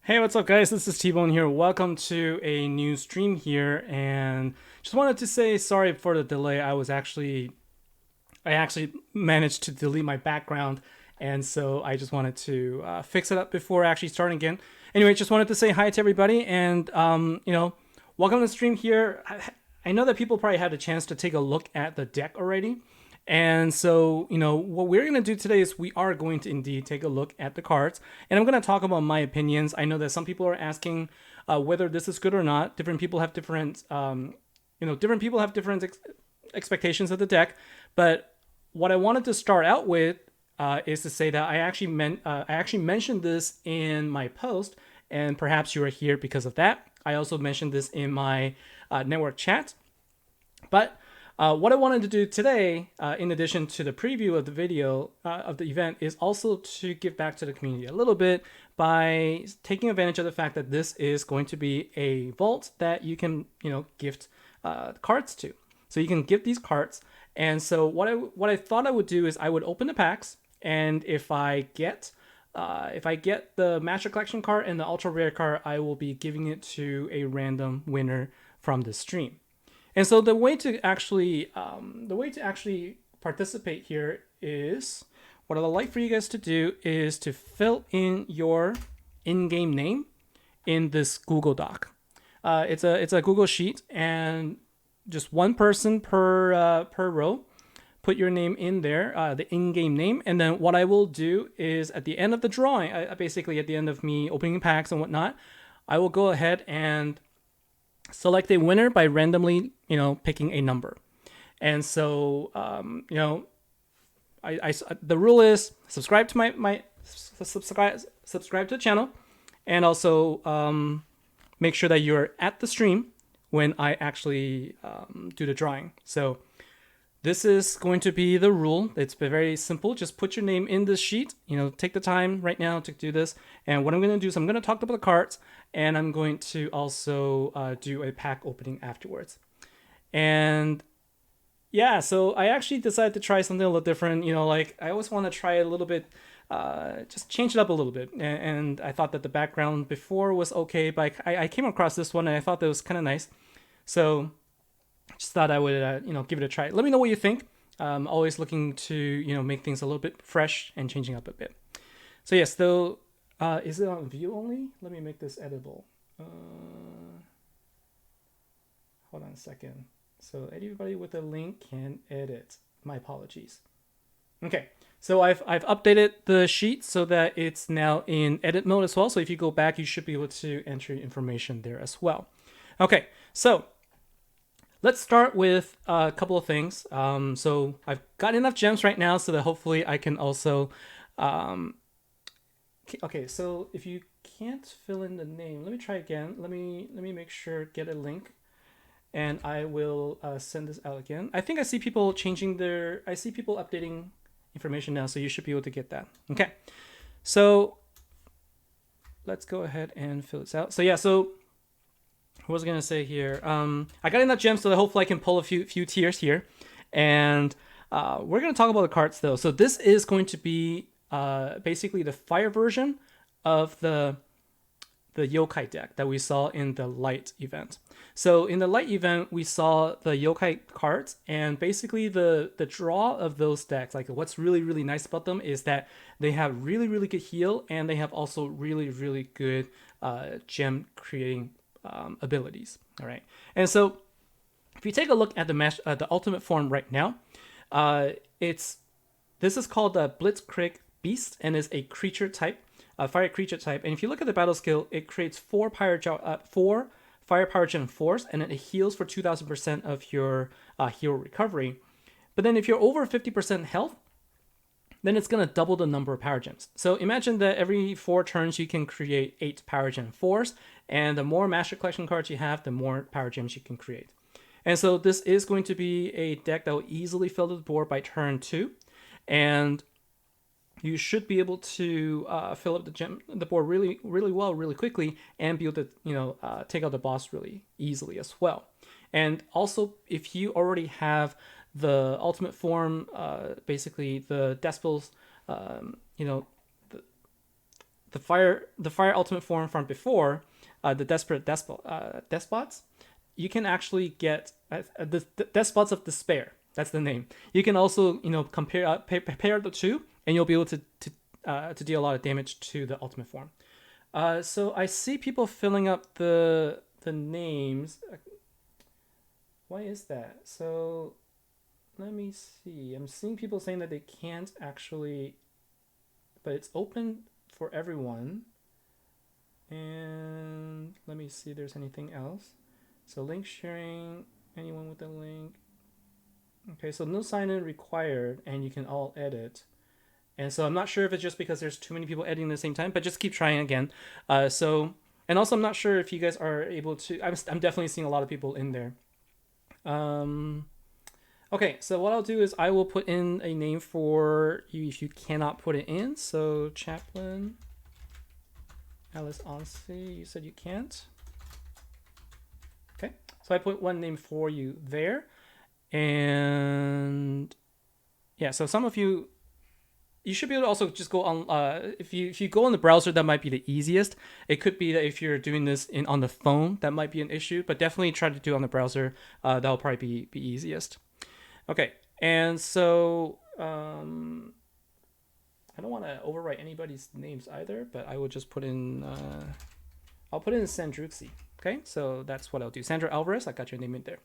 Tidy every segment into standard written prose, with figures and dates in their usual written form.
Hey, what's up, guys? This is T-Bone here. Welcome to a new stream here, and just wanted to say sorry for the delay. I actually managed to delete my background, and so I just wanted to fix it up before actually starting again. Anyway, just wanted to say hi to everybody, and welcome to the stream here. I know that people probably had a chance to take a look at the deck already. And so, what we're going to do today is we are going to indeed take a look at the cards. And I'm going to talk about my opinions. I know that some people are asking whether this is good or not. Different people have different expectations of the deck. But what I wanted to start out with is to say that I actually mentioned this in my post, and perhaps you are here because of that. I also mentioned this in my network chat. But what I wanted to do today, in addition to the preview of the video of the event, is also to give back to the community a little bit by taking advantage of the fact that this is going to be a vault that you can, gift cards to. So you can gift these cards. And so what I thought I would do is I would open the packs, and if I get the Master Collection card and the Ultra Rare card, I will be giving it to a random winner from the stream. And so the way to actually participate here is what I'd like for you guys to do is to fill in your in-game name in this Google Doc. It's a Google sheet, and just one person per row. Put your name in there, the in-game name, and then what I will do is at the end of the drawing, basically at the end of me opening packs and whatnot, I will go ahead and select a winner by randomly, picking a number. And so, the rule is subscribe to my subscribe to the channel, and also make sure that you're at the stream when I actually do the drawing. So this is going to be the rule. It's very simple. Just put your name in this sheet. Take the time right now to do this. And what I'm going to do is I'm going to talk about the cards, and I'm going to also do a pack opening afterwards. And yeah, so I actually decided to try something a little different. I always want to try a little bit, just change it up a little bit. And I thought that the background before was okay, but I came across this one and I thought that was kind of nice. So just thought I would, give it a try. Let me know what you think. I'm always looking to, make things a little bit fresh and changing up a bit. So yes, though, is it on view only? Let me make this editable. Hold on a second. So anybody with a link can edit. My apologies. Okay, so I've updated the sheet so that it's now in edit mode as well. So if you go back, you should be able to enter information there as well. Okay, so let's start with a couple of things. So I've got enough gems right now so that hopefully I can also... okay, so if you can't fill in the name, let me try again. Let me make sure, get a link. And I will send this out again. I think I see people updating information now, so you should be able to get that. Okay, so let's go ahead and fill this out. So yeah, so what was I gonna say here? I got enough gems so that hopefully I can pull a few tiers here, and we're gonna talk about the cards though. So this is going to be basically the fire version of the Yokai deck that we saw in the light event. So in the light event, we saw the Yokai cards, and basically the draw of those decks, like what's really, really nice about them is that they have really, really good heal, and they have also really, really good gem creating abilities. All right. And so if you take a look at the ultimate form right now, this is called the Blitzkrieg Beast, and is a creature type. Fire creature type, and if you look at the battle skill, it creates 4 fire power gem force, and it heals for 2000% of your hero recovery. But then if you're over 50% health, then it's going to double the number of power gems. So imagine that every 4 turns you can create 8 power gem force, and the more Master Collection cards you have, the more power gems you can create. And so this is going to be a deck that will easily fill the board by turn 2, and you should be able to fill up the board really, really well, really quickly, and be able to take out the boss really easily as well. And also, if you already have the ultimate form, basically the Despel's, the fire ultimate form from before, the despots, you can actually get the despots of despair. That's the name. You can also compare the two, and you'll be able to deal a lot of damage to the ultimate form. So I see people filling up the names. Why is that? So let me see. I'm seeing people saying that they can't actually, but it's open for everyone. And let me see if there's anything else. So link sharing, anyone with the link. Okay, so no sign in required, and you can all edit. And so I'm not sure if it's just because there's too many people editing at the same time, but just keep trying again. And also I'm not sure if you guys are able to. I'm definitely seeing a lot of people in there. Okay, so what I'll do is I will put in a name for you if you cannot put it in. So Chaplain Alice Onsi, you said you can't. Okay, so I put one name for you there. And yeah, so some of you should be able to also just go on. If you go on the browser, that might be the easiest. It could be that if you're doing this on the phone, that might be an issue. But definitely try to do it on the browser. That'll probably be easiest. Okay, and so I don't want to overwrite anybody's names either, but I will just put in. I'll put in Sandruxi. Okay, so that's what I'll do. Sandra Alvarez, I got your name in there.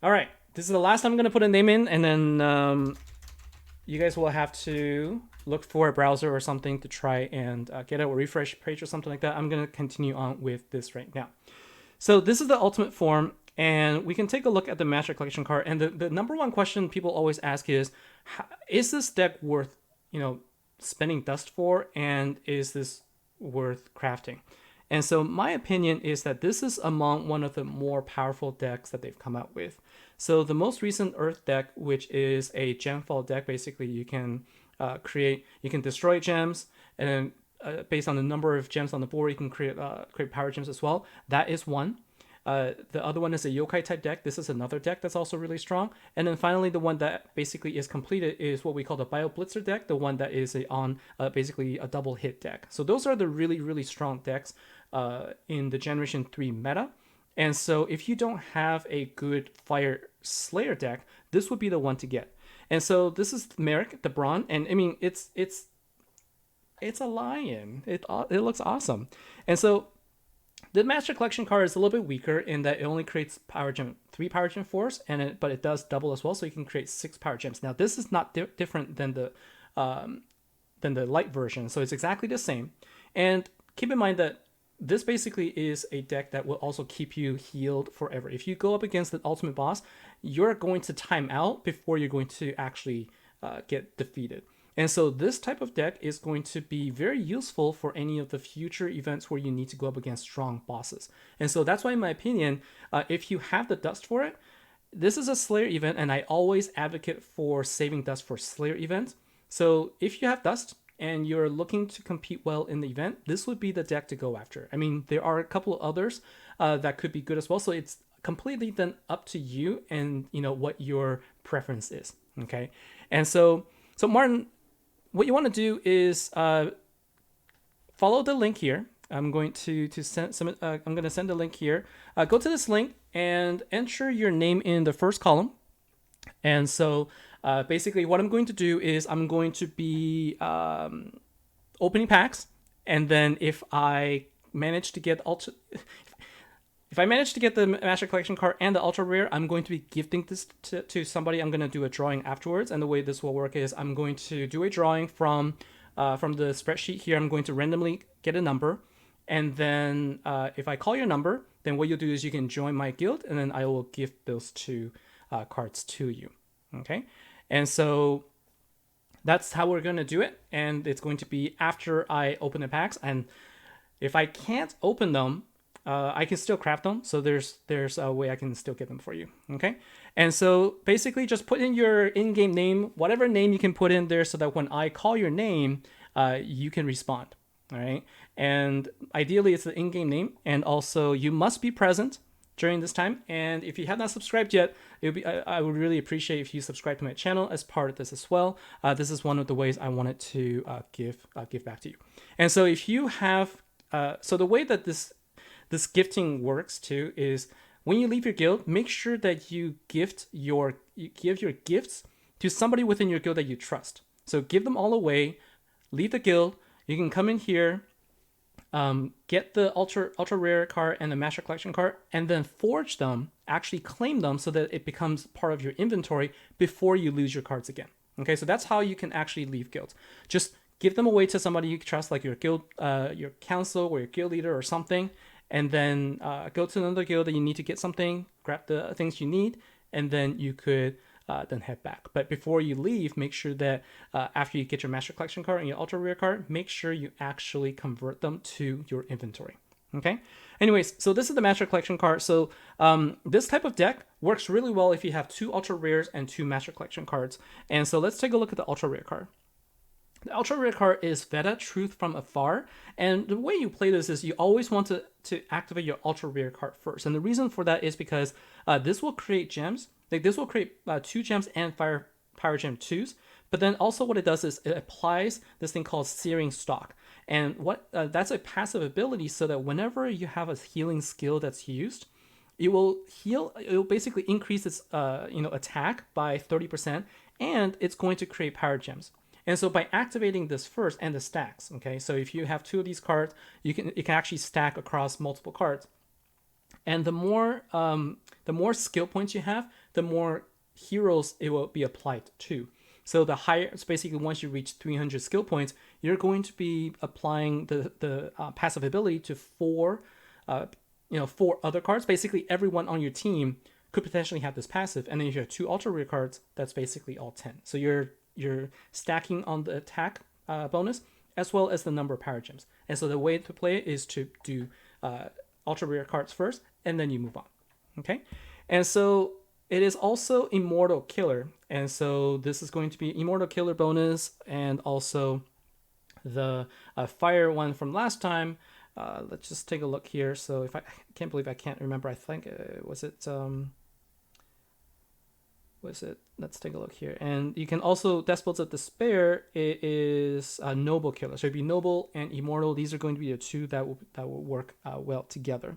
All right, this is the last time I'm gonna put a name in, and then. You guys will have to look for a browser or something to try and get a refresh page or something like that. I'm going to continue on with this right now. So this is the ultimate form, and we can take a look at the Master Collection card. And the number one question people always ask is this deck worth, spending dust for, and is this worth crafting? And so my opinion is that this is among one of the more powerful decks that they've come out with. So the most recent Earth deck, which is a gemfall deck, basically you can you can destroy gems, and then based on the number of gems on the board, you can create power gems as well. That is one. The other one is a Yokai type deck. This is another deck that's also really strong. And then finally, the one that basically is completed is what we call the Bio Blitzer deck, the one that is basically a double hit deck. So those are the really, really strong decks in the Generation 3 meta. And so if you don't have a good Fire Slayer deck, this would be the one to get. And so this is Marek Doubront, and I mean it's a lion. It looks awesome. And so the Master Collection card is a little bit weaker in that it only creates 3 Power Gem Force, but it does double as well, so you can create 6 Power Gems. Now this is not different than the light version, so it's exactly the same. And keep in mind that this basically is a deck that will also keep you healed forever. If you go up against the ultimate boss, you're going to time out before you're going to actually get defeated. And so this type of deck is going to be very useful for any of the future events where you need to go up against strong bosses. And so that's why, in my opinion, if you have the dust for it, this is a Slayer event, and I always advocate for saving dust for Slayer events. So if you have dust and you're looking to compete well in the event, this would be the deck to go after. I mean, there are a couple of others that could be good as well. So it's completely then up to you and what your preference is. Okay, and so Martin, what you want to do is follow the link here. I'm going to send some. I'm going to send a link here. Go to this link and enter your name in the first column. And so basically what I'm going to do is I'm going to be opening packs, and then if I manage to get if I manage to get the Master Collection card and the ultra rare, I'm going to be gifting this to somebody. I'm going to do a drawing afterwards, and the way this will work is I'm going to do a drawing from the spreadsheet here. I'm going to randomly get a number, and then if I call your number, then what you'll do is you can join my guild, and then I will gift those 2 cards to you. Okay, and so that's how we're going to do it, and it's going to be after I open the packs. And if I can't open them, I can still craft them, so there's a way I can still get them for you. Okay, and so basically just put in your in-game name, whatever name you can put in there, so that when I call your name, you can respond. All right, and ideally it's the in-game name, and also you must be present during this time. And if you have not subscribed yet, I would really appreciate if you subscribe to my channel as part of this as well. This is one of the ways I wanted to give back to you. And so if you have, so the way that this gifting works too is when you leave your guild, make sure that you give your gifts to somebody within your guild that you trust. So give them all away, leave the guild. You can come in here, get the ultra rare card and the master collection card, and then forge them, actually claim them so that it becomes part of your inventory before you lose your cards again. Okay, so that's how you can actually leave guilds. Just give them away to somebody you trust, like your guild, your council or your guild leader or something, and then go to another guild that you need to get something, grab the things you need, and then you could then head back. But before you leave, make sure that after you get your master collection card and your ultra rare card, make sure you actually convert them to your inventory. Okay. Anyways, so this is the master collection card. So this type of deck works really well if you have 2 ultra rares and 2 master collection cards. And so let's take a look at the ultra rare card. The ultra rare card is Veda, Truth from Afar. And the way you play this is you always want to activate your ultra rare card first. And the reason for that is because this will create gems. Like this will create 2 gems and Power Gem 2s. But then also what it does is it applies this thing called Searing Stalk. And what that's a passive ability so that whenever you have a healing skill that's used, it will heal. It will basically increase its attack by 30%, and it's going to create power gems. And so by activating this first and the stacks, okay, so if you have 2 of these cards, it can actually stack across multiple cards. And the more skill points you have, the more heroes it will be applied to. So the higher, it's basically once you reach 300 skill points, you're going to be applying the passive ability to 4 other cards. Basically, everyone on your team could potentially have this passive. And then if you have 2 ultra rare cards, that's basically all 10. So you're stacking on the attack bonus as well as the number of power gems. And so the way to play it is to do ultra rare cards first, and then you move on. Okay, and so it is also Immortal Killer, and so this is going to be Immortal Killer bonus, and also the fire one from last time. Let's just take a look here. So if I can't believe I can't remember. I think was it. Let's take a look here. And you can also, Despots of Despair, it is a Noble Killer. So it'd be Noble and Immortal. These are going to be the 2 that will work well together.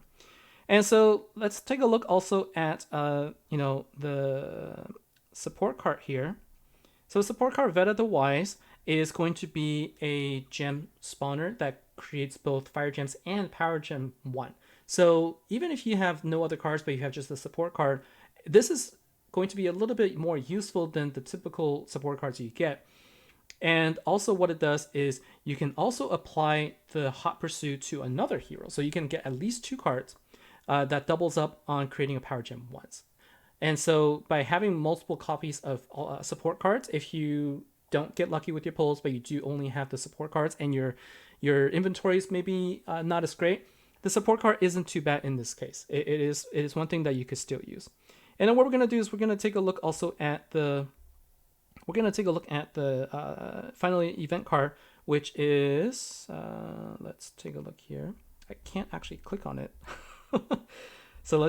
And so let's take a look also at the support card here. So support card Veda the Wise is going to be a gem spawner that creates both fire gems and power gem 1. So even if you have no other cards but you have just the support card, this is going to be a little bit more useful than the typical support cards you get. And also what it does is you can also apply the Hot Pursuit to another hero. So you can get at least 2 cards that doubles up on creating a power gem once. And so by having multiple copies of support cards, if you don't get lucky with your pulls, but you do only have the support cards and your inventory is maybe not as great, the support card isn't too bad in this case. It is one thing that you could still use. And then what we're going to do is we're going to take a look also at the finally event card, which is let's take a look here. I can't actually click on it. So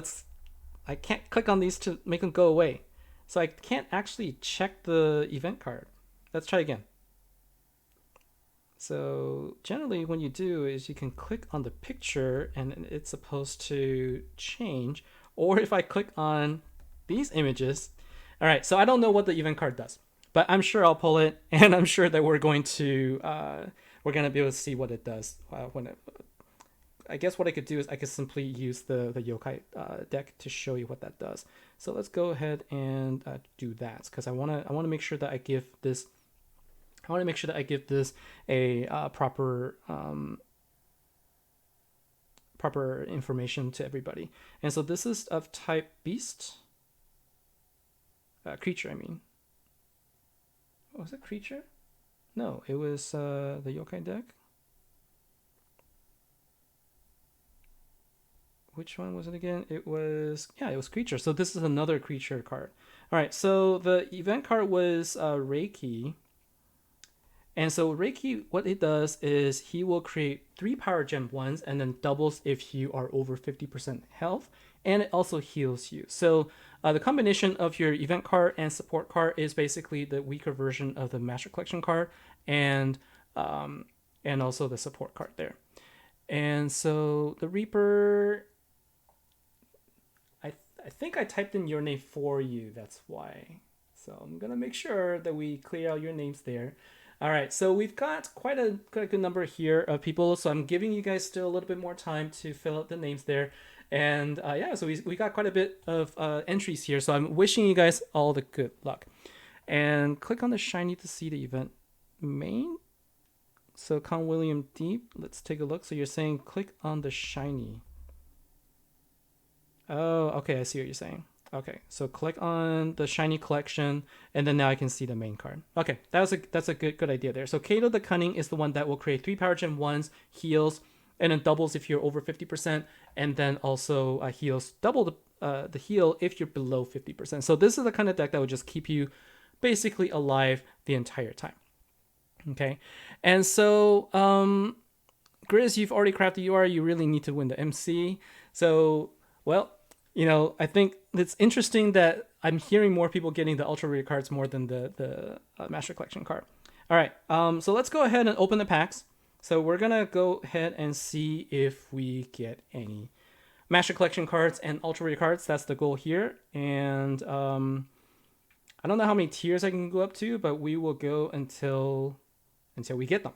I can't click on these to make them go away. So I can't actually check the event card. Let's try again. So generally when you do is you can click on the picture and it's supposed to change. Or if I click on these images. All right, so I don't know what the event card does, but I'm sure I'll pull it, and I'm sure that we're going to be able to see what it does I guess what I could do is I could simply use the Yokai deck to show you what that does. So let's go ahead and do that, because I want to make sure that I give this a proper information to everybody. And so this is of type beast. Creature, I mean. Was it creature? No, it was the Yokai deck. Which one was it again? It was creature. So this is another creature card. All right, so the event card was Reiki. And so Reiki, what it does is he will create 3 power gem 1s and then doubles if you are over 50% health. and it also heals you. So the combination of your event card and support card is basically the weaker version of the Master Collection card, and um, and also the support card there. And so the Reaper, I think I typed in your name for you. That's why. So I'm gonna make sure that we clear out your names there. All right, so we've got quite a good number here of people. So I'm giving you guys still a little bit more time to fill out the names there. And yeah, so we got quite a bit of entries here. So I'm wishing you guys all the good luck. And click on the shiny to see the event main. So Con William Deep, let's take a look. So you're saying click on the shiny. Oh, okay, I see what you're saying. Okay, so click on the shiny collection, and then now I can see the main card. Okay, that's a good idea there. So Kato the Cunning is the one that will create 3 Power Gem 1s, heals, and then doubles if you're over 50%, and then also heals double the heal if you're below 50%. So this is the kind of deck that will just keep you basically alive the entire time. Okay, and so Grizz, you've already crafted UR. You really need to win the MC. So, well, you know, I think it's interesting that I'm hearing more people getting the Ultra Rare cards more than the Master Collection card. All right, so let's go ahead and open the packs. So we're going to go ahead and see if we get any Master Collection cards and Ultra Rare cards. That's the goal here. And I don't know how many tiers I can go up to, but we will go until we get them.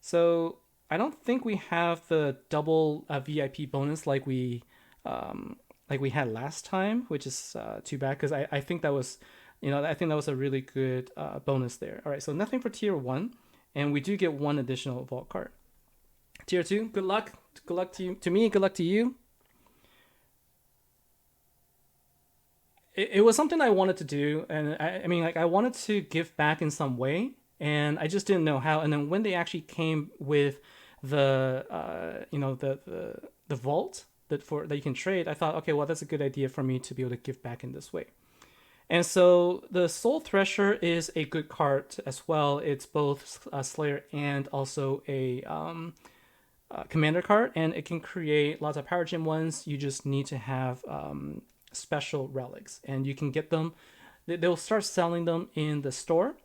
So I don't think we have the double VIP bonus like we had last time, which is too bad because I think that was, I think that was a really good bonus there. All right, so nothing for tier 1, and we do get 1 additional vault card. Tier 2, good luck. Good luck to you, to me. Good luck to you. It was something I wanted to do, and I mean, like, I wanted to give back in some way, and I just didn't know how. And then when they actually came with the the vault that you can trade, I thought, okay, well, that's a good idea for me to be able to give back in this way. And so the Soul Thresher is a good card as well. It's both a Slayer and also a commander card, and it can create lots of Power Gem 1s. You just need to have special relics, and you can get them. They'll start selling them in the store,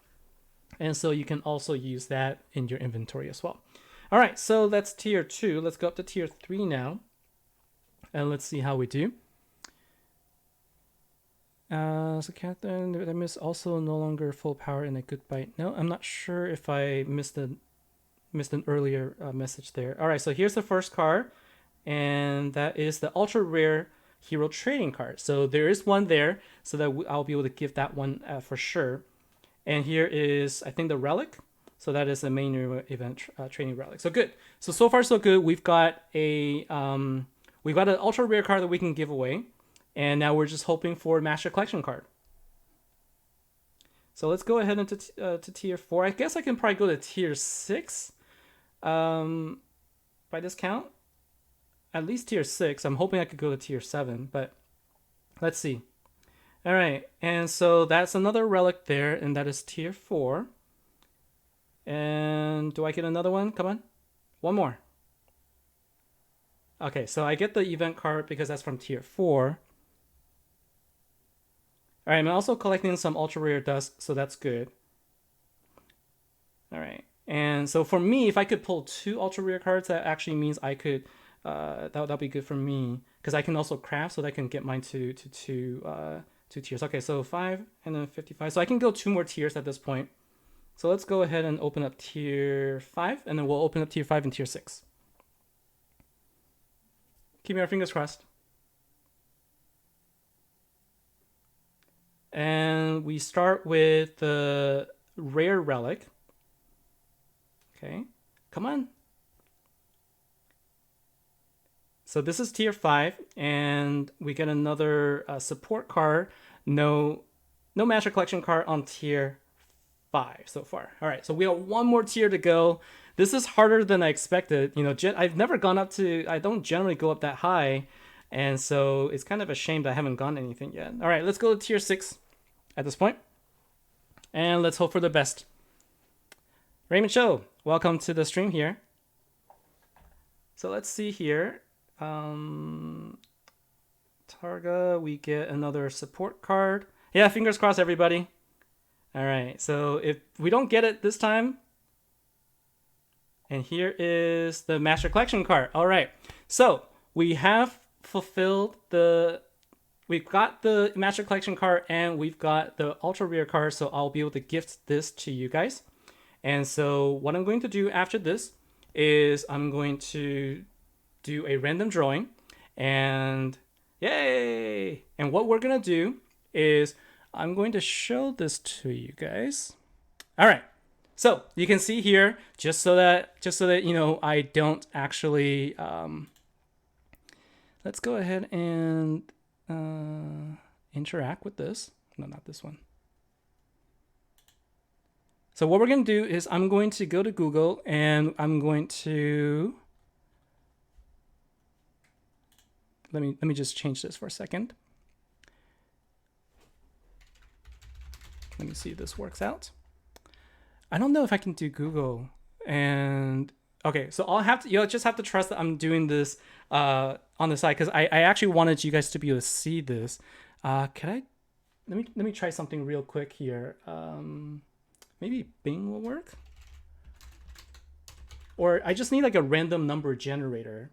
and so you can also use that in your inventory as well. All right, so that's tier 2. Let's go up to tier 3 now, and let's see how we do. So Catherine, I miss also no longer full power and a good bite. No, I'm not sure if I missed an earlier message there. All right, so here's the first card, and that is the ultra rare hero trading card. So there is one there, so that I'll be able to give that one for sure. And here is, I think, the relic. So that is the main event training relic. So good. So far so good. We've got an ultra rare card that we can give away, and now we're just hoping for a Master Collection card. So let's go ahead into to tier 4. I guess I can probably go to tier 6 by this count. At least tier 6. I'm hoping I could go to tier 7, but let's see. All right, and so that's another relic there, and that is tier 4. And do I get another one? Come on. One more. Okay, so I get the event card because that's from tier 4. All right, I'm also collecting some ultra rare dust, so that's good. All right, and so for me, if I could pull 2 ultra rare cards, that actually means I could, that'll be good for me, because I can also craft, so that I can get mine to 2 tiers. Okay, so 5 and then 55. So I can go 2 more tiers at this point. So let's go ahead and open up tier 5, and then we'll open up tier 5 and tier 6. Keeping our fingers crossed. And we start with the rare relic. Okay, come on. So this is tier 5, and we get another support card. No Master Collection card on tier 5 so far. All right, so we have 1 more tier to go. This is harder than I expected. I've never gone up to, I don't generally go up that high, and so it's kind of a shame that I haven't gotten anything yet. All right, let's go to tier 6 at this point, and let's hope for the best. Raymond Cho, welcome to the stream here. So let's see here. Targa, we get another support card. Yeah, fingers crossed, everybody. All right, so if we don't get it this time, and here is the Master Collection card. All right, so we have fulfilled we've got the Master Collection card and we've got the Ultra Rare card, so I'll be able to gift this to you guys. And so what I'm going to do after this is I'm going to do a random drawing, and yay! And what we're gonna do is I'm going to show this to you guys. All right, so you can see here, just so that you know, I don't actually let's go ahead and interact with this. No, not this one. So what we're going to do is I'm going to go to Google and I'm going to let me just change this for a second. Let me see if this works out. I don't know if I can do Google. And okay, so you'll just have to trust that I'm doing this on the side, because I actually wanted you guys to be able to see this. Let me try something real quick here. Maybe Bing will work, or I just need like a random number generator.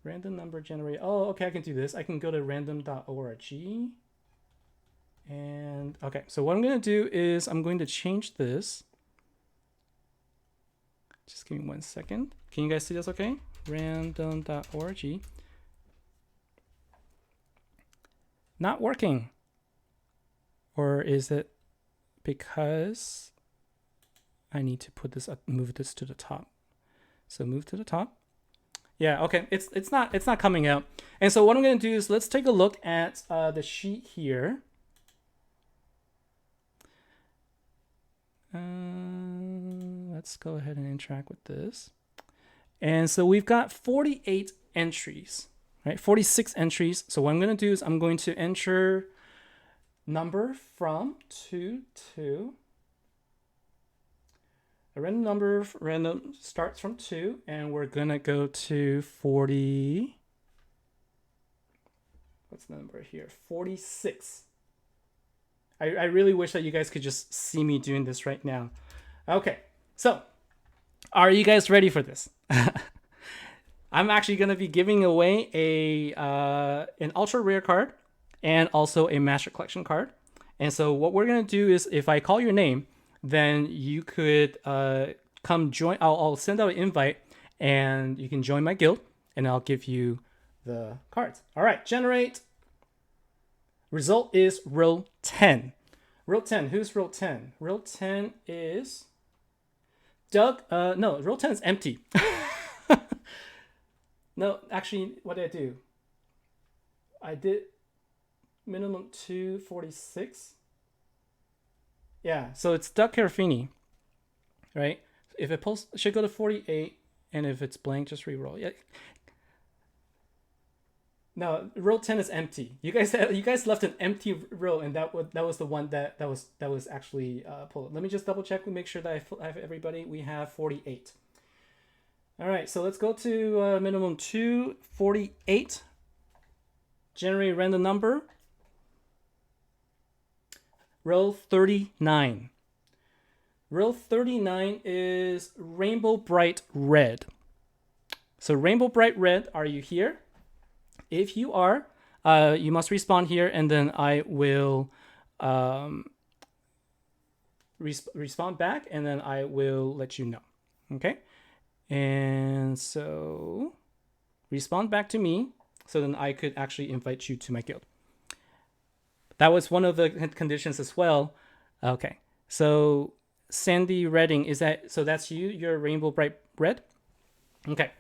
Random number generator. Oh, okay, I can do this. I can go to random.org. And okay, so what I'm going to do is I'm going to change this. Just give me 1 second. Can you guys see this okay? Random.org. Not working. Or is it because I need to put this up, move this to the top? So move to the top. Yeah, okay, it's not coming out. And so what I'm going to do is let's take a look at the sheet here. Let's go ahead and interact with this. And so we've got 48 entries, right? 46 entries. So what I'm going to do is I'm going to enter number from 2 to a random number. Random starts from 2, and we're going to go to 40. What's the number here? 46. I really wish that you guys could just see me doing this right now. Okay, so are you guys ready for this? I'm actually going to be giving away an ultra rare card and also a Master Collection card. And so what we're going to do is if I call your name, then you could come join. I'll send out an invite and you can join my guild and I'll give you the cards. All right, generate. Result is row 10. Row 10, who's row 10? Row 10 is Doug. No, row 10 is empty. No, actually, what did I do? I did minimum 246. Yeah, so it's Doug Carafini, right? If it pulls, it should go to 48, and if it's blank, just re-roll. Yeah. No, row 10 is empty. You guys left an empty row, and that was the one that was actually pulled. Let me just double check and make sure that I have everybody. We have 48. All right, so let's go to minimum 248. Generate random number. Row 39. Row 39 is Rainbow Bright Red. So Rainbow Bright Red, are you here? If you are, you must respawn here, and then I will respawn back, and then I will let you know. Okay? And so respawn back to me, so then I could actually invite you to my guild. That was one of the conditions as well. Okay. So Sandy Redding, so that's you? You're Rainbow Bright Red? Okay.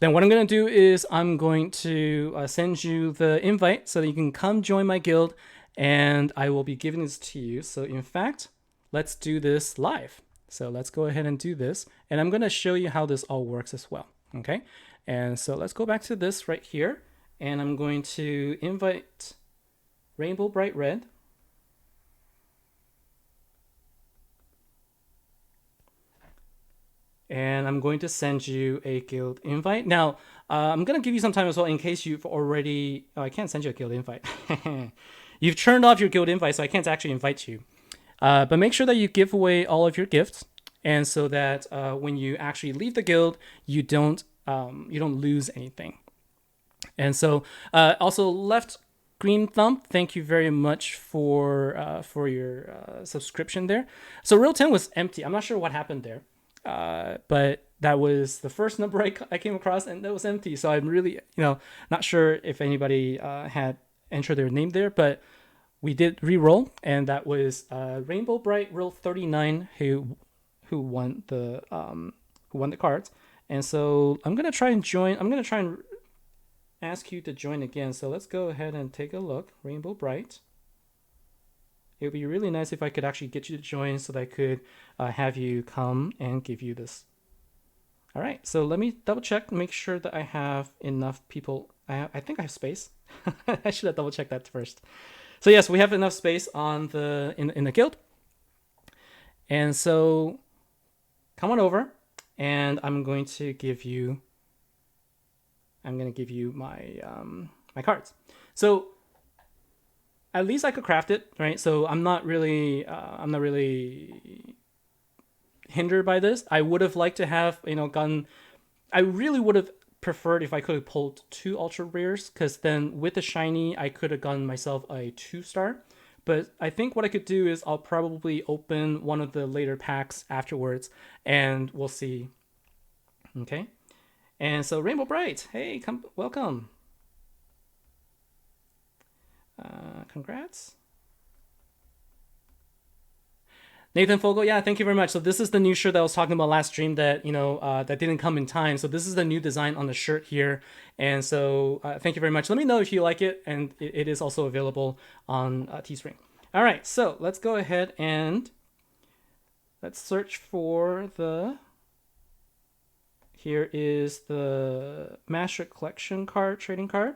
Then what I'm going to do is I'm going to send you the invite so that you can come join my guild, and I will be giving this to you. So in fact, let's do this live. So let's go ahead and do this. And I'm going to show you how this all works as well. Okay. And so let's go back to this right here. And I'm going to invite Rainbow Bright Red. and I'm going to send you a guild invite. Now, I'm going to give you some time as well in case you've already... Oh, I can't send you a guild invite. You've turned off your guild invite, so I can't actually invite you. But make sure that you give away all of your gifts, and so that when you actually leave the guild, you don't lose anything. And so, also left green thumb, thank you very much for your subscription there. So Real 10 was empty. I'm not sure what happened there, but that was the first number I came across, and that was empty. So I'm really not sure if anybody had entered their name there, but we did re-roll, and that was Rainbow Bright Real 39 who won the cards. And so I'm gonna try and join. I'm gonna try and ask you to join again. So let's go ahead and take a look. Rainbow Bright. It would be really nice if I could actually get you to join so that I could have you come and give you this. All right, so let me double check, make sure that I have enough people. I think I have space. I should have double checked that first. So yes, we have enough space on the in the guild. And so come on over, and I'm going to give you my my cards. So at least I could craft it, right? So I'm not really hindered by this. I would have liked to have gotten. I really would have preferred if I could have pulled 2 ultra rares, because then with the shiny I could have gotten myself a 2-star. But I think what I could do is I'll probably open one of the later packs afterwards, and we'll see. Okay. And so Rainbow Bright, hey, welcome. Congrats. Nathan Fogel, yeah, thank you very much. So this is the new shirt that I was talking about last stream that that didn't come in time. So this is the new design on the shirt here, and so thank you very much. Let me know if you like it, and it is also available on Teespring. All right, so let's go ahead and let's search for the. Here is the Master Collection card, trading card.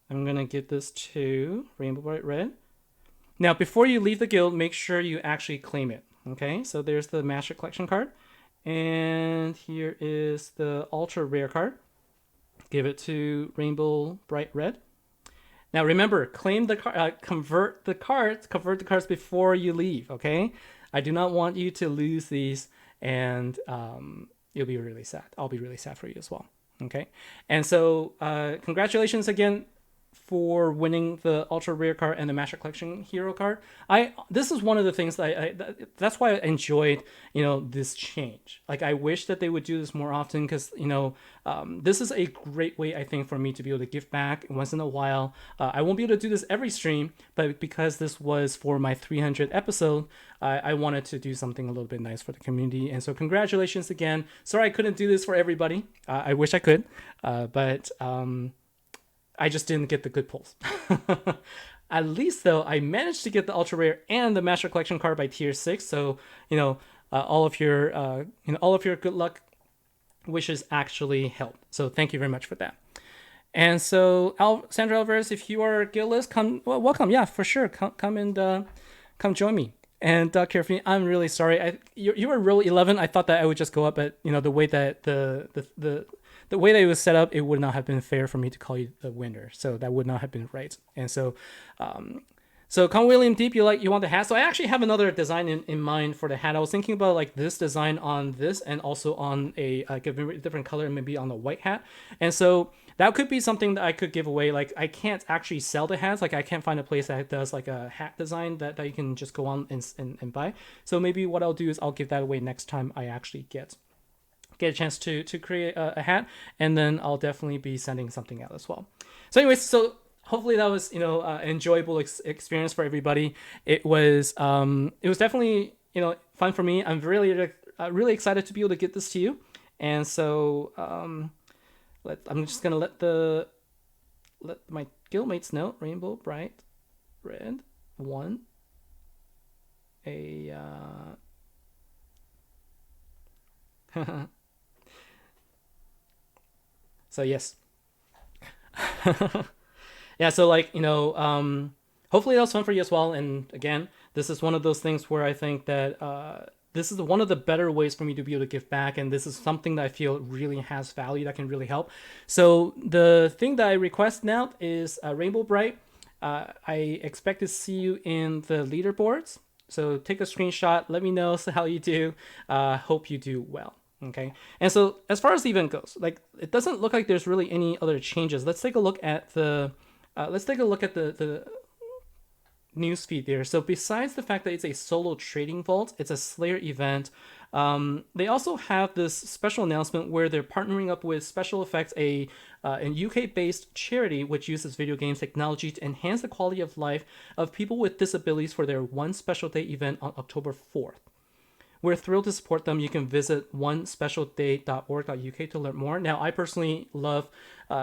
I'm gonna give this to Rainbow Bright Red. Now, before you leave the guild, make sure you actually claim it. Okay, so there's the Master Collection card. And here is the Ultra Rare card. Give it to Rainbow Bright Red. Now remember, claim the convert the cards before you leave, okay? I do not want you to lose these, and you'll be really sad. I'll be really sad for you as well, okay? And so congratulations again for winning the ultra rare card and the Master Collection hero card. This is one of the things that that's why I enjoyed this change. Like, I wish that they would do this more often, because this is a great way, I think, for me to be able to give back once in a while. I won't be able to do this every stream, but because this was for my 300th episode, I wanted to do something a little bit nice for the community. And so congratulations again. Sorry I couldn't do this for everybody. I wish I could, but I just didn't get the good pulls. At least, though, I managed to get the ultra rare and the Master Collection card by tier 6. So all of your good luck wishes actually helped. So thank you very much for that. And so Sandra Alvarez, if you are guildless, welcome. Yeah, for sure. Come and come join me. And Carefree, I'm really sorry. You were row 11. I thought that I would just go up, but the way that the way that it was set up, it would not have been fair for me to call you the winner. So that would not have been right. And so, Con William Deep, you want the hat. So I actually have another design in mind for the hat. I was thinking about like this design on this, and also on a different color, maybe on the white hat. And so that could be something that I could give away. Like, I can't actually sell the hats. Like, I can't find a place that does like a hat design that you can just go on and buy. So maybe what I'll do is I'll give that away next time I actually get a chance to create a hat, and then I'll definitely be sending something out as well. So anyways, so hopefully that was an enjoyable experience for everybody. It was definitely fun for me. I'm really excited to be able to get this to you. And so I'm just gonna let my guildmates know. Rainbow Bright Red won a so yes. Yeah, so hopefully that was fun for you as well. And again, this is one of those things where I think that this is one of the better ways for me to be able to give back, and this is something that I feel really has value that can really help. So the thing that I request now is Rainbow Bright. I expect to see you in the leaderboards. So take a screenshot, let me know how you do. Hope you do well. Okay. And so as far as the event goes, like it doesn't look like there's really any other changes. Let's take a look at the the news feed there. So besides the fact that it's a solo trading vault, it's a Slayer event. They also have this special announcement where they're partnering up with Special Effects, an UK-based charity which uses video games technology to enhance the quality of life of people with disabilities for their One Special Day event on October 4th. We're thrilled to support them. You can visit onespecialday.org.uk to learn more. Now, I personally love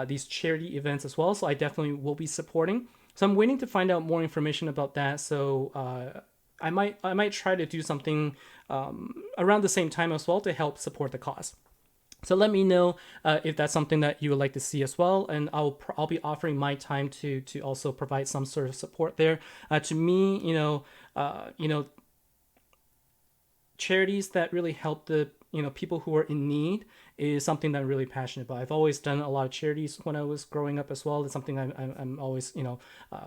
these charity events as well, so I definitely will be supporting. So I'm waiting to find out more information about that. So I might try to do something around the same time as well to help support the cause. So let me know if that's something that you would like to see as well, and I'll be offering my time to also provide some sort of support there. To me, charities that really help the people who are in need is something that I'm really passionate about. I've always done a lot of charities when I was growing up as well. It's something I'm always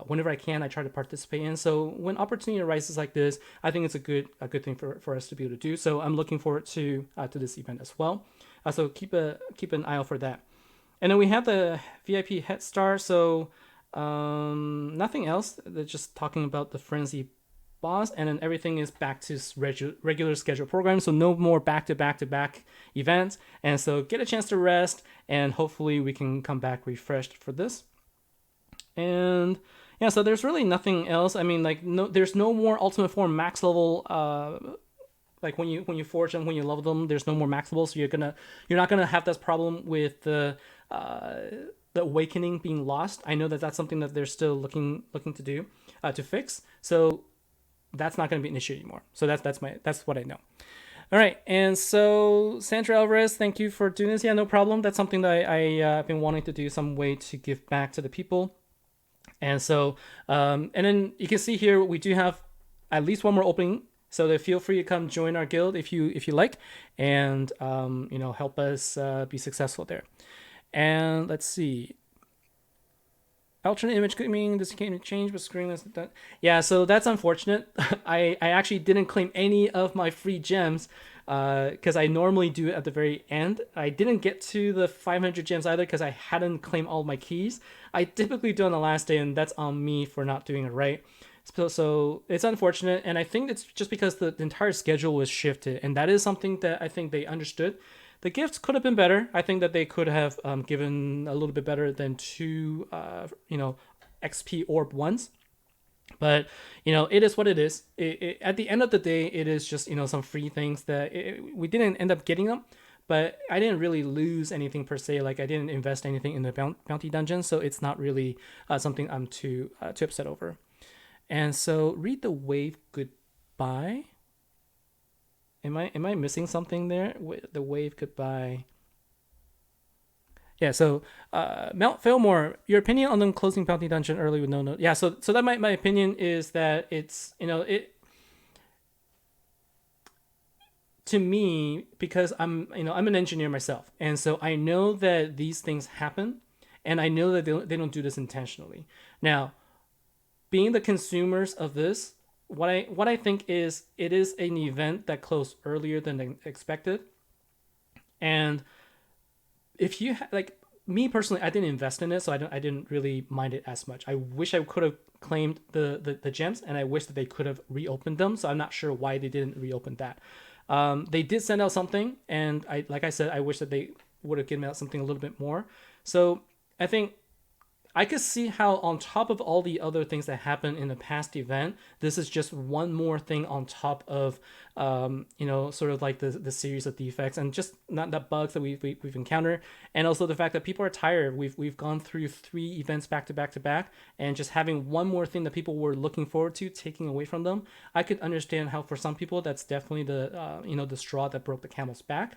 whenever I can, I try to participate in. So when opportunity arises like this, I think it's a good thing for us to be able to do. So I'm looking forward to this event as well. So keep an eye out for that. And then we have the VIP Head Start. So nothing else. They're just talking about the Frenzy boss, and then everything is back to regular scheduled program. So no more back-to-back events. And so get a chance to rest, and hopefully we can come back refreshed for this. And yeah, so there's really nothing else. I mean, like there's no more Ultimate Form max level. Like when you forge them, when you level them, there's no more max levels. So you're not gonna have this problem with the awakening being lost. I know that that's something that they're still looking to do to fix. So that's not going to be an issue anymore. So that's what I know. All right, and so Sandra Alvarez, thank you for doing this. Yeah, no problem. That's something that I've been wanting to do, some way to give back to the people. And so, and then you can see here we do have at least one more opening. So feel free to come join our guild if you like, and help us be successful there. And let's see. Alternate image claiming this can't change, but screen is done. Yeah, so that's unfortunate. I actually didn't claim any of my free gems because I normally do it at the very end. I didn't get to the 500 gems either because I hadn't claimed all my keys. I typically do on the last day, and that's on me for not doing it right. So it's unfortunate, and I think it's just because the entire schedule was shifted, and that is something that I think they understood. The gifts could have been better. I think that they could have given a little bit better than 2, XP orb ones. But, it is what it is. At the end of the day, it is just, some free things that we didn't end up getting them. But I didn't really lose anything per se. Like I didn't invest anything in the bounty dungeon. So it's not really something I'm too upset over. And so read the wave goodbye. Am I missing something there? The wave goodbye. Yeah, so Mount Fillmore, your opinion on them closing bounty dungeon early with no note. Yeah, so that my opinion is that it's to me, because I'm an engineer myself, and so I know that these things happen, and I know that they don't do this intentionally. Now, being the consumers of this, what I think is it is an event that closed earlier than expected, and if you like me personally, I didn't invest in it, so I didn't really mind it as much. I wish I could have claimed the gems, and I wish that they could have reopened them. So I'm not sure why they didn't reopen that. They did send out something, and like I said, I wish that they would have given out something a little bit more. So I think I could see how on top of all the other things that happened in the past event, this is just one more thing on top of, sort of like the series of defects and just not that bugs that we've encountered. And also the fact that people are tired. We've gone through 3 events back to back, and just having one more thing that people were looking forward to taking away from them. I could understand how for some people that's definitely the straw that broke the camel's back.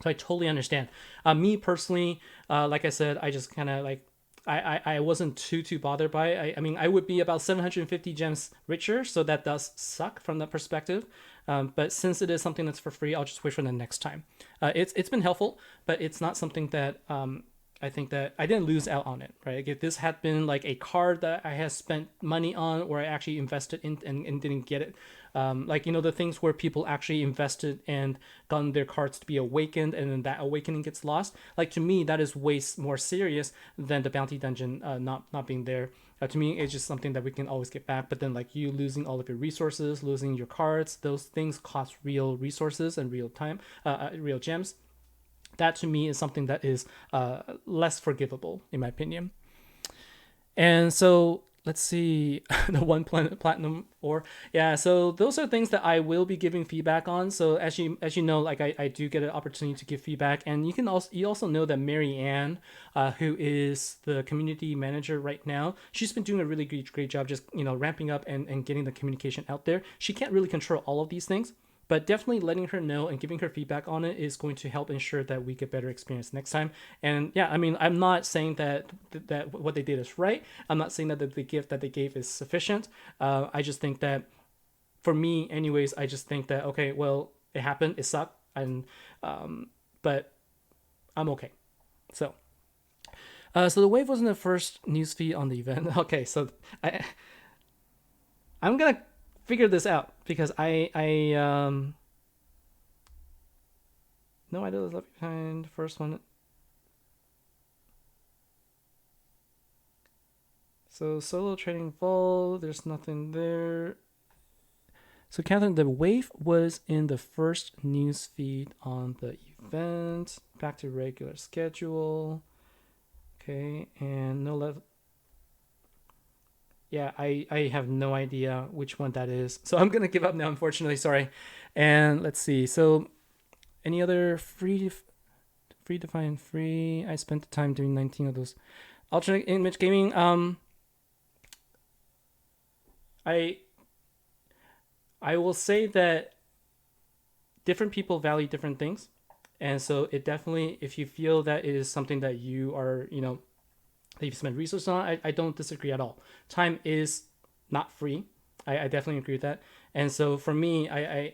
So I totally understand. Me personally, like I said, I just kind of like, I wasn't too bothered by it. I mean, I would be about 750 gems richer, so that does suck from that perspective. But since it is something that's for free, I'll just wait for the next time. It's been helpful, but it's not something that I think that I didn't lose out on it, right? Like if this had been like a card that I had spent money on, or I actually invested in and didn't get it, like the things where people actually invested and gotten their cards to be awakened, and then that awakening gets lost. Like to me, that is way more serious than the bounty dungeon not being there. To me, it's just something that we can always get back. But then, like you losing all of your resources, losing your cards, those things cost real resources and real time, real gems. That to me is something that is less forgivable, in my opinion. And so let's see, the one planet platinum ore. Yeah, so those are things that I will be giving feedback on. So as you know, like I do get an opportunity to give feedback, and you also know that Mary Ann, who is the community manager right now, she's been doing a really great job just ramping up and getting the communication out there. She can't really control all of these things, but definitely letting her know and giving her feedback on it is going to help ensure that we get better experience next time. And yeah, I mean, I'm not saying that what they did is right. I'm not saying that the gift that they gave is sufficient. I just think that for me anyways, I just think that, okay, well, it happened, it sucked, and but I'm okay. So the wave wasn't the first newsfeed on the event. Okay, so I'm gonna figure this out, because I no idea was left behind. First one. So solo trading vol, there's nothing there. So Catherine, the wave was in the first news feed on the event. Back to regular schedule. Okay, and no left. Yeah, I have no idea which one that is. So I'm going to give up now, unfortunately. Sorry. And let's see. So any other free define free? I spent the time doing 19 of those. Alternate image gaming. I will say that different people value different things. And so it definitely, if you feel that it is something that you are, that you've spent resources on, I don't disagree at all. Time is not free. I definitely agree with that. And so for me, I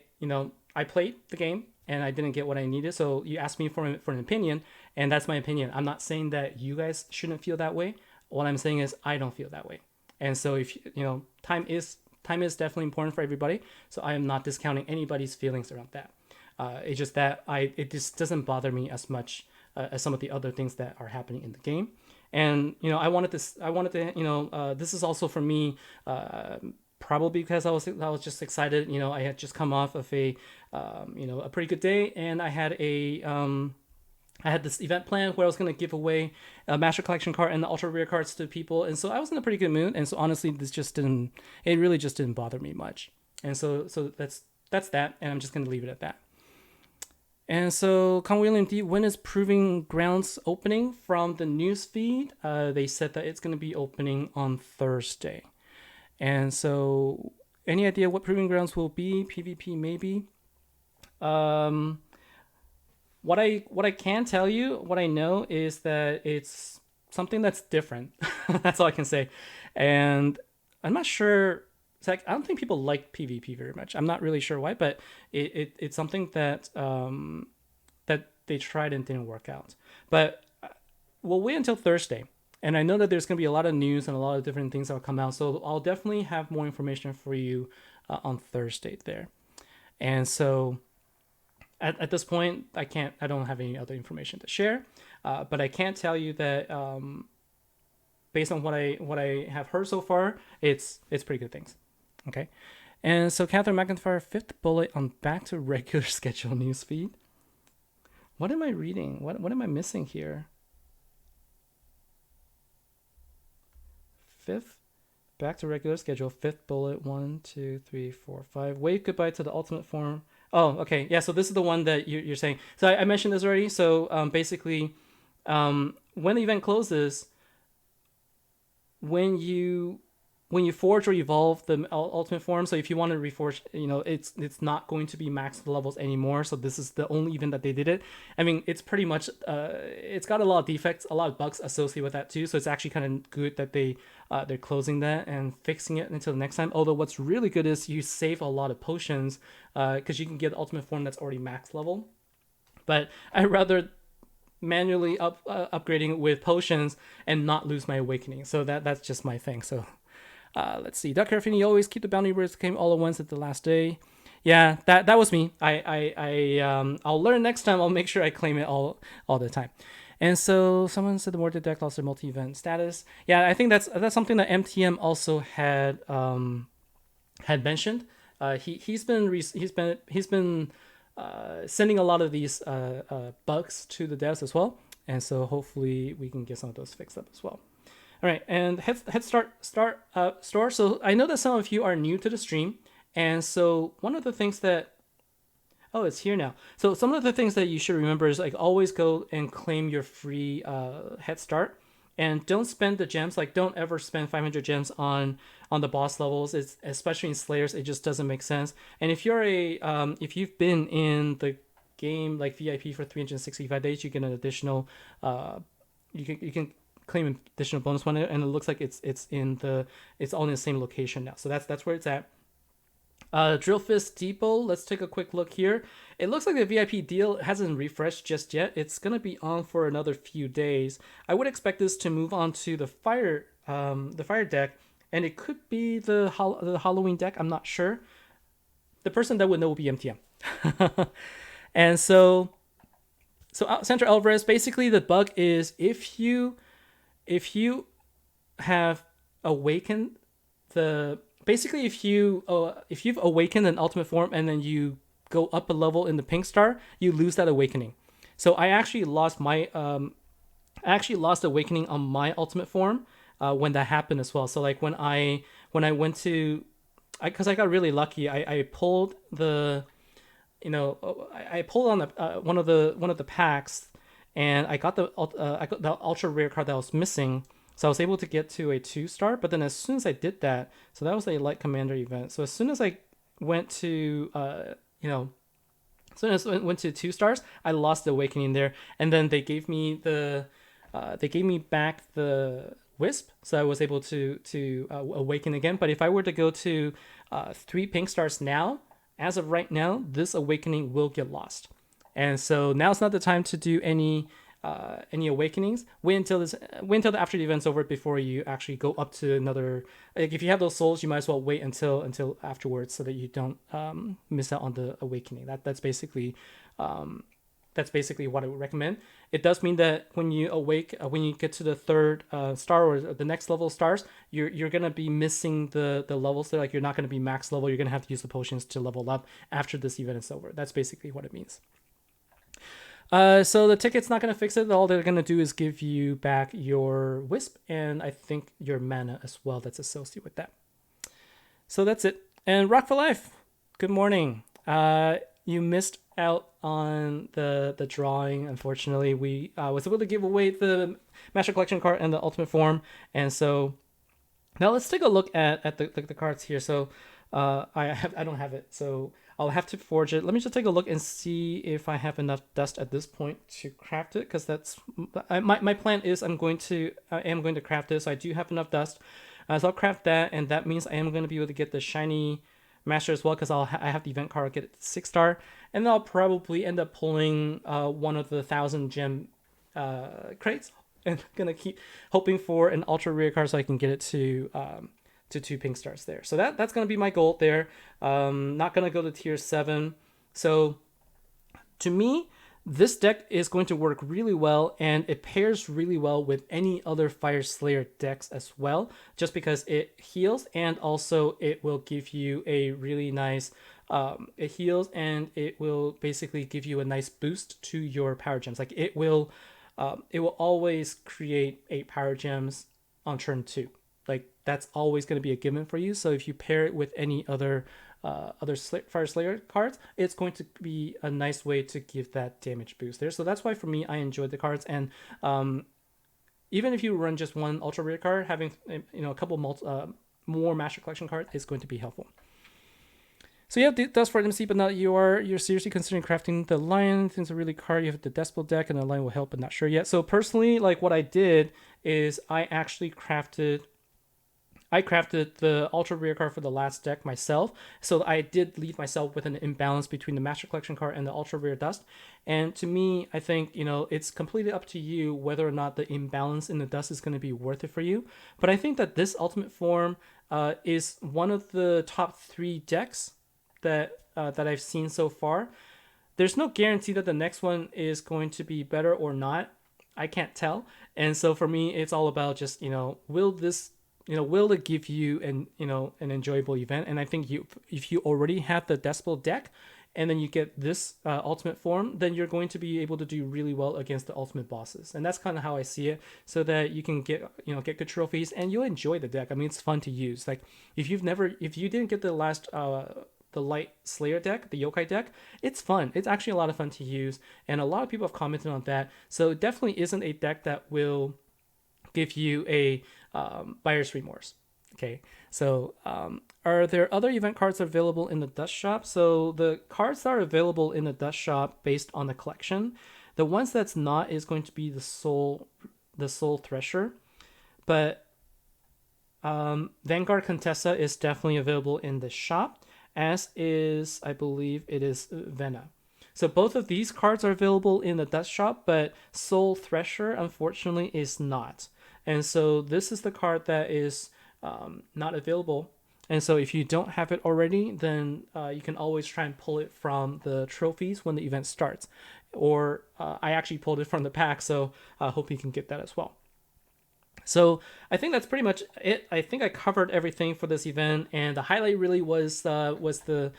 played the game and I didn't get what I needed. So you asked me for an opinion, and that's my opinion. I'm not saying that you guys shouldn't feel that way. What I'm saying is I don't feel that way. And so if time is definitely important for everybody. So I am not discounting anybody's feelings around that. It's just that it just doesn't bother me as much as some of the other things that are happening in the game. And I wanted to this is also for me, probably because I was just excited. I had just come off of a pretty good day, and I had this event plan where I was going to give away a Master Collection card and the Ultra Rare cards to people, and so I was in a pretty good mood. And so honestly, it really just didn't bother me much. And so that's that, and I'm just going to leave it at that. And so, Con William D, when is Proving Grounds opening from the news feed? They said that it's going to be opening on Thursday. And so, any idea what Proving Grounds will be? PvP maybe. What I can tell you, what I know is that it's something that's different. That's all I can say. And I'm not sure. It's like, I don't think people like PvP very much. I'm not really sure why, but it's something that that they tried and didn't work out. But we'll wait until Thursday. And I know that there's going to be a lot of news and a lot of different things that will come out. So I'll definitely have more information for you on Thursday there. And so at this point, I don't have any other information to share. But I can tell you that based on what I have heard so far, it's pretty good things. Okay. And so Catherine McIntyre, fifth bullet on back to regular schedule newsfeed. What am I reading? What am I missing here? Fifth, back to regular schedule, fifth bullet, 1, 2, 3, 4, 5. Wave goodbye to the ultimate form. Oh, okay. Yeah, so this is the one that you're saying. So I mentioned this already. So basically, when the event closes, when you when you forge or evolve the ultimate form, so if you want to reforge, it's not going to be max levels anymore. So this is the only event that they did it. I mean, it's pretty much it's got a lot of defects, a lot of bugs associated with that too. So it's actually kind of good that they're closing that and fixing it until the next time. Although what's really good is you save a lot of potions because you can get ultimate form that's already max level. But I'd rather manually upgrading with potions and not lose my awakening. So that's just my thing. So let's see. Duck Carafini, you always keep the bounty birds came all at once at the last day. Yeah, that was me. I'll learn next time. I'll make sure I claim it all the time. And so someone said the Mortar deck lost their multi-event status. Yeah, I think that's something that MTM also had mentioned. He's been sending a lot of these bugs to the devs as well, and so hopefully we can get some of those fixed up as well. All right, and Head Start store. So I know that some of you are new to the stream, and so one of the things that it's here now. So some of the things that you should remember is like always go and claim your free Head Start, and don't spend the gems. Like don't ever spend 500 gems on the boss levels. It's especially in Slayers, it just doesn't make sense. And if you're if you've been in the game like VIP for 365 days, you get an additional you can claim additional bonus one, and it looks like it's all in the same location now. So that's where it's at. Drillfist Depot, let's take a quick look here. It looks like the VIP deal hasn't refreshed just yet. It's going to be on for another few days. I would expect this to move on to the fire deck, and it could be the Halloween deck. I'm not sure. The person that would know will be MTM. And so Sandra Alvarez, basically the bug is if you have awakened basically if you've awakened an ultimate form and then you go up a level in the pink star, you lose that awakening. So I actually lost awakening on my ultimate form when that happened as well. So like when I went to, because I got really lucky, I pulled I pulled on the one of the packs, and I got the ultra rare card that was missing. So I was able to get to a 2-star, but then as soon as I did that, so that was a light commander event. So as soon as I went to, went to 2 stars, I lost the awakening there, and then they gave me back the wisp, so I was able to awaken again. But if I were to go to 3 pink stars now, as of right now, this awakening will get lost, and so now's not the time to do any awakenings. Wait until the after the event's over before you actually go up to another. Like if you have those souls, you might as well wait until afterwards so that you don't miss out on the awakening. That's basically what I would recommend. It does mean that when you when you get to the 3rd star or the next level of stars, you're gonna be missing the levels there. Like you're not gonna be max level. You're gonna have to use the potions to level up after this event is over. That's basically what it means. So the ticket's not going to fix it. All they're going to do is give you back your wisp and I think your mana as well that's associated with that. So that's it. And Rock for Life, good morning. You missed out on the drawing. Unfortunately, we was able to give away the Master Collection card and the Ultimate Form. And so now let's take a look at the cards here. So I don't have it. So I'll have to forge it. Let me just take a look and see if I have enough dust at this point to craft it, because that's my plan is I am going to craft it. So I do have enough dust, so I'll craft that, and that means I am going to be able to get the shiny master as well, because I have the event card, get it 6-star, and then I'll probably end up pulling one of the 1,000 gem crates, and gonna keep hoping for an ultra rare card so I can get it to 2 pink stars there. So that's going to be my goal there. Not going to go to tier 7. So to me, this deck is going to work really well, and it pairs really well with any other Fire Slayer decks as well, just because it heals and also it will give you a really nice, it heals and it will basically give you a nice boost to your power gems. Like it will always create 8 power gems on turn 2. Like that's always going to be a given for you. So if you pair it with any other Fire Slayer cards, it's going to be a nice way to give that damage boost there. So that's why for me, I enjoyed the cards. And even if you run just one ultra rare card, having a couple more Master Collection cards is going to be helpful. So yeah, that's for MC, but now you're seriously considering crafting the lion. Things are really hard. You have the Decibel deck, and the lion will help, but not sure yet. So personally, like what I did is I crafted the ultra rare card for the last deck myself. So I did leave myself with an imbalance between the Master Collection card and the ultra rare dust. And to me, I think, it's completely up to you whether or not the imbalance in the dust is going to be worth it for you. But I think that this Ultimate Form is one of the top 3 decks that I've seen so far. There's no guarantee that the next one is going to be better or not. I can't tell. And so for me, it's all about just, will it give you an enjoyable event? And I think if you already have the Decibel deck and then you get this Ultimate Form, then you're going to be able to do really well against the ultimate bosses. And that's kind of how I see it, so that you can get good trophies and you'll enjoy the deck. I mean, it's fun to use. Like if you didn't get the last the Light Slayer deck, the Yokai deck, it's fun. It's actually a lot of fun to use, and a lot of people have commented on that. So it definitely isn't a deck that will give you a buyer's remorse. Okay, so are there other event cards available in the Dust Shop? So the cards that are available in the Dust Shop based on the collection, the ones that's not is going to be the Soul Thresher, but Vanguard Contessa is definitely available in the shop, as is, I believe, it is Vena. So both of these cards are available in the Dust Shop, but Soul Thresher, unfortunately, is not. And so this is the card that is not available. And so if you don't have it already, then you can always try and pull it from the trophies when the event starts. Or I actually pulled it from the pack, so I hope you can get that as well. So I think that's pretty much it. I think I covered everything for this event, and the highlight really was the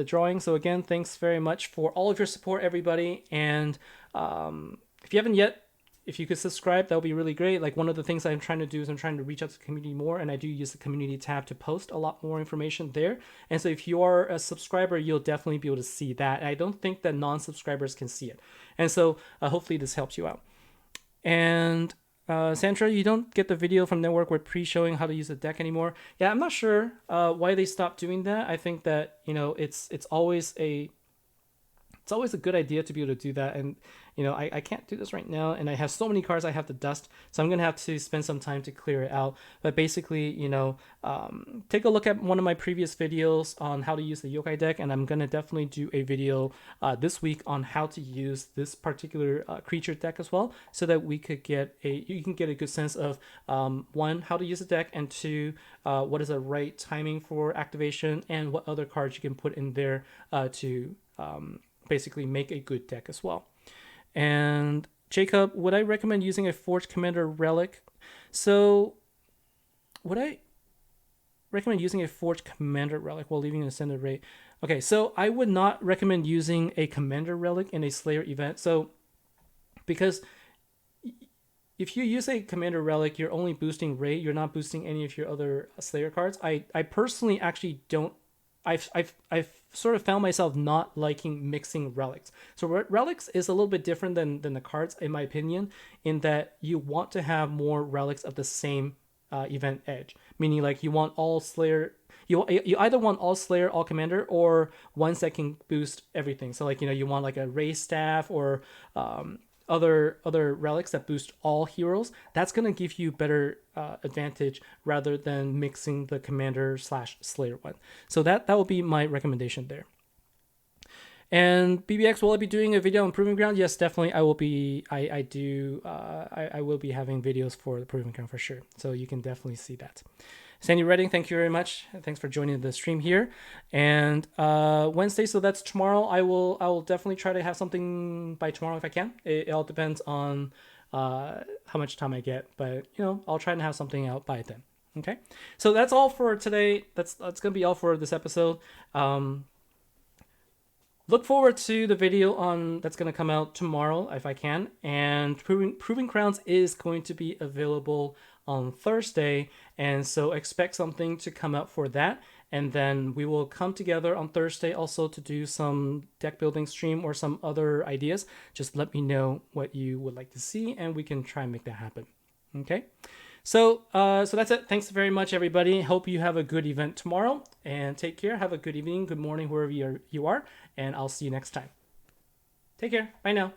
drawing. So again, thanks very much for all of your support, everybody. And if you haven't yet, if you could subscribe, that would be really great. Like, one of the things I'm trying to do is I'm trying to reach out to the community more, and I do use the community tab to post a lot more information there. And so if you are a subscriber, you'll definitely be able to see that. And I don't think that non-subscribers can see it. And so hopefully this helps you out. And Sandra, you don't get the video from Network with pre-showing how to use the deck anymore. Yeah, I'm not sure why they stopped doing that. I think that it's always a good idea to be able to do that. And I can't do this right now, and I have so many cards I have to dust, so I'm gonna have to spend some time to clear it out. But basically, take a look at one of my previous videos on how to use the Yokai deck, and I'm gonna definitely do a video this week on how to use this particular creature deck as well, so that you can get a good sense of 1, how to use the deck, and 2, what is the right timing for activation, and what other cards you can put in there to basically make a good deck as well. And Jacob, would I recommend using a Forge Commander Relic? So would I recommend using a Forge Commander Relic while leaving an Ascended Ray? Okay, so I would not recommend using a Commander Relic in a Slayer event. So because if you use a Commander Relic, you're only boosting Ray, you're not boosting any of your other Slayer cards. I personally actually don't. I've sort of found myself not liking mixing relics. So relics is a little bit different than the cards, in my opinion, in that you want to have more relics of the same event edge. Meaning, like, you want all Slayer. You either want all Slayer, all Commander, or ones that can boost everything. So, like, you want like a Ray Staff or other relics that boost all heroes. That's gonna give you better advantage rather than mixing the Commander / Slayer one. So that will be my recommendation there. And BBX, will I be doing a video on Proving Ground? Yes, definitely. I will be. I will be having videos for the Proving Ground for sure. So you can definitely see that. Sandy Redding, thank you very much. Thanks for joining the stream here. And Wednesday, so that's tomorrow. I will definitely try to have something by tomorrow if I can. It all depends on how much time I get, but I'll try and have something out by then. Okay, so that's all for today. That's gonna be all for this episode. Look forward to the video that's going to come out tomorrow if I can. And Proving Crowns is going to be available on Thursday. And so expect something to come out for that. And then we will come together on Thursday also to do some deck building stream or some other ideas. Just let me know what you would like to see and we can try and make that happen. Okay. So that's it. Thanks very much, everybody. Hope you have a good event tomorrow, and take care. Have a good evening, good morning, wherever you are, and I'll see you next time. Take care. Bye now.